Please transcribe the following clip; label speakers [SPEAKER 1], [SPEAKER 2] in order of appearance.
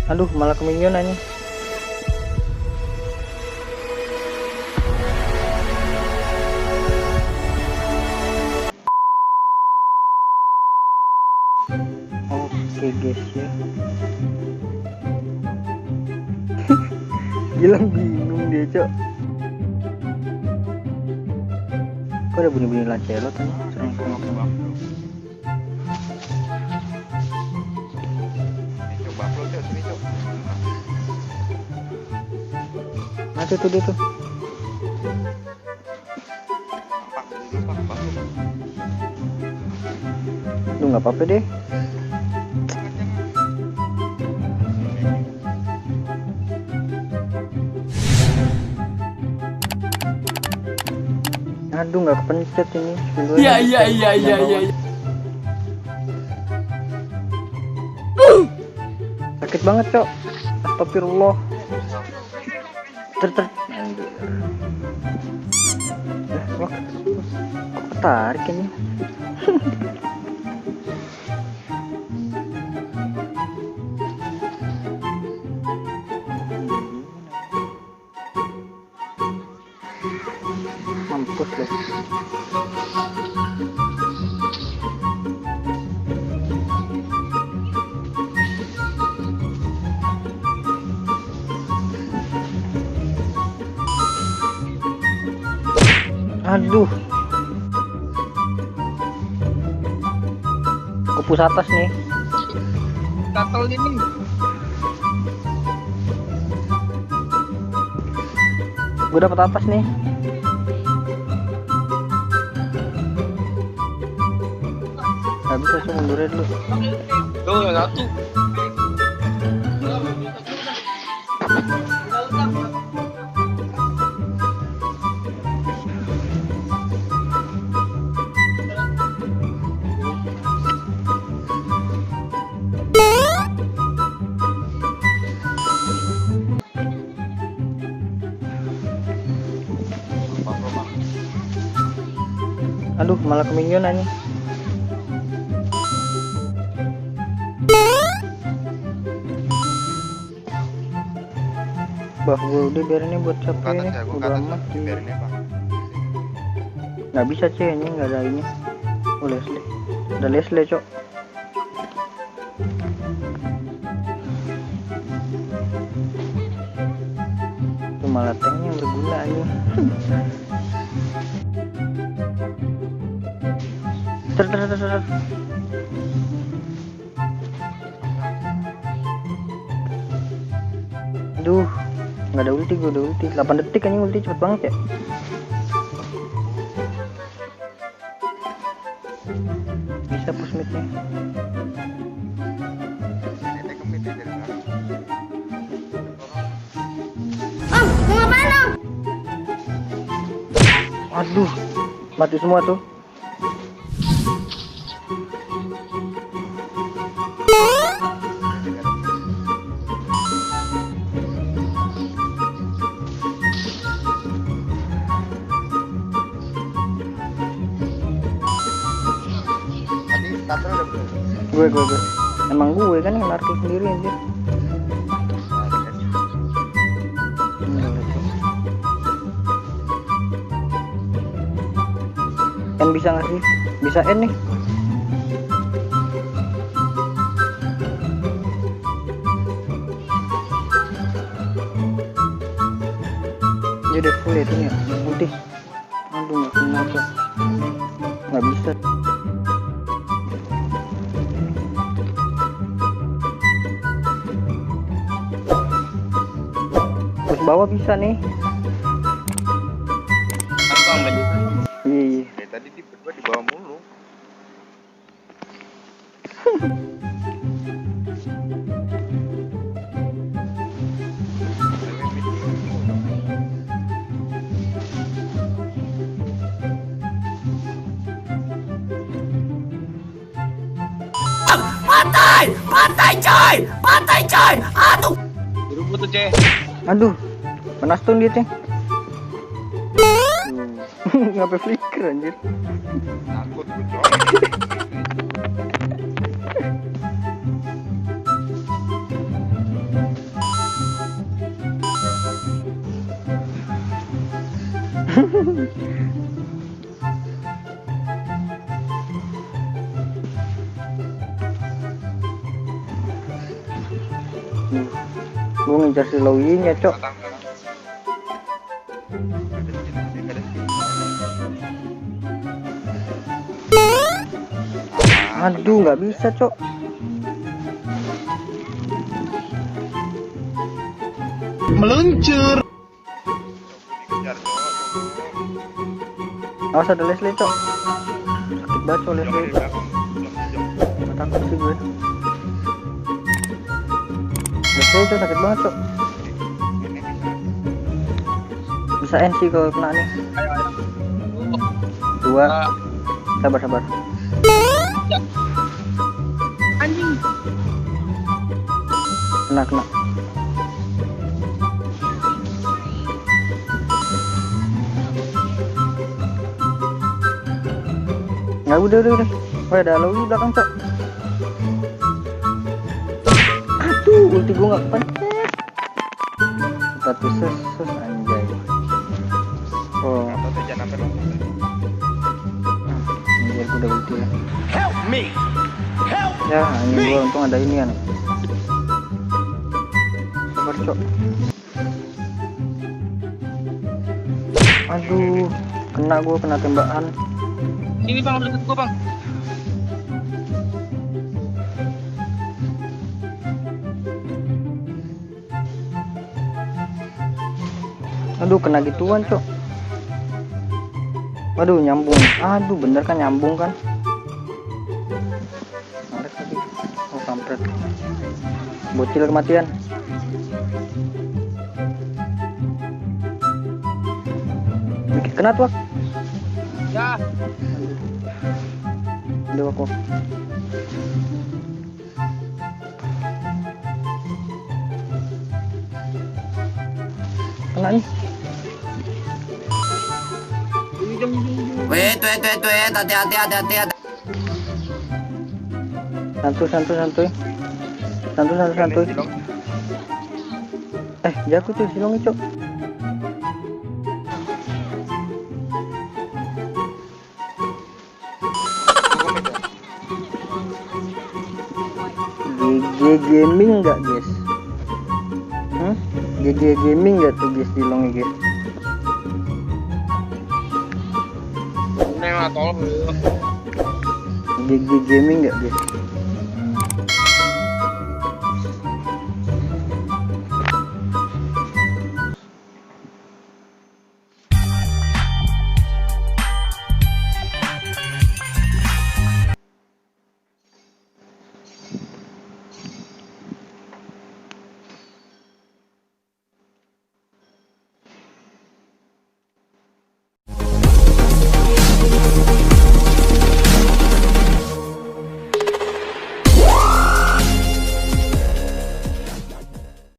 [SPEAKER 1] Aduh, malah ke minion aja. Oke guys ya. Gilang bingung dia, Cok. Kok ada bunyi-bunyi Lancelot nih? Sering ngomong.
[SPEAKER 2] Coba upload ya, sini Cok.
[SPEAKER 1] Nah tuh dia tuh. Lu nggak apa-apa deh. Aduh, nggak kepencet ini.
[SPEAKER 3] Iya.
[SPEAKER 1] Sakit banget, Cok. Astagfirullah. Anjir. Kok ketarik ini. Mampus deh. Aduh, ke pus atas nih.
[SPEAKER 2] Gatel ini.
[SPEAKER 1] Gue dapet atas nih. Gak bisa sih, mundurnya dulu.
[SPEAKER 2] Tuh yang satu.
[SPEAKER 1] Aduh, malah ke minion aja. Bah, gue udah biarin ini buat siapa ini. Udah amat.
[SPEAKER 2] Biarin ya, Bang.
[SPEAKER 1] Nggak bisa sih, ini nggak ada ini. Oh, Leslie. Ada Leslie, Cok. Itu malah tanknya yang berguna aja. Ter. Aduh, nggak ada ulti, gue udah ulti 8 detik anjing, ulti cepet banget ya. Bisa push midnya. Aduh, mati semua tuh. Gue emang gue kan yang narik sendiri anjir. N bisa nggak sih? Bisa N nih. Dia udah full ya itu ya, ulti. Aduh, nggak kena tuh. Nggak bisa. Terus bawah bisa nih.
[SPEAKER 2] Gampang tadi.
[SPEAKER 1] Iya.
[SPEAKER 2] Tadi di berdua di bawah mulu.
[SPEAKER 3] Pantai coy, aduh.
[SPEAKER 2] Berebut tuh, Ceh.
[SPEAKER 1] Aduh, panas tuh dia, Ceng. Ngapain flicker anjir.
[SPEAKER 2] Takut gue, coy.
[SPEAKER 1] Gue ngejar si Lowinya cok.
[SPEAKER 2] Belakang.
[SPEAKER 1] Aduh nggak bisa cok.
[SPEAKER 3] Meluncur.
[SPEAKER 2] Dikejar, Cok.
[SPEAKER 1] Awas ada Leslie cok. Sakit banget cok
[SPEAKER 2] Jom di
[SPEAKER 1] Leslie.
[SPEAKER 2] belakang. Jom.
[SPEAKER 1] Nggak takut sih gue. Leslie cok sakit banget cok.
[SPEAKER 2] Ini bisa.
[SPEAKER 1] Bisa NC kalau kena nih.
[SPEAKER 2] Ayo.
[SPEAKER 1] Dua.
[SPEAKER 2] Ah,
[SPEAKER 1] Sabar.
[SPEAKER 2] anjing.
[SPEAKER 1] Kena. Nggak udah. Wah ada Lowi belakang cok. Aduh ulti gue nggak kepencet. Sepatu sus anjay. Oh
[SPEAKER 2] Atau tuh jangan sampai lompat.
[SPEAKER 1] anjir gue udah ulti ya.
[SPEAKER 3] Help me. Help.
[SPEAKER 1] Ya anjing gue untung ada ini kan. Sabar cok. Aduh kena tembakan.
[SPEAKER 2] Ini bang, deket gua bang.
[SPEAKER 1] Aduh kena gituan cok. Waduh nyambung. Aduh bener kan nyambung kan. Narik lagi. Oh kampret. Bocil kematian. Dikit kena tuh.
[SPEAKER 2] Ya.
[SPEAKER 1] Aduh aku. Kena nih.
[SPEAKER 3] Wait, hati-hati.
[SPEAKER 1] Santuy. Jatuh tuh silong cok. GG Gaming nggak guys? GG Gaming nggak tuh guys silongnya guys?
[SPEAKER 2] Ini mah tolong.
[SPEAKER 1] GG Gaming nggak guys?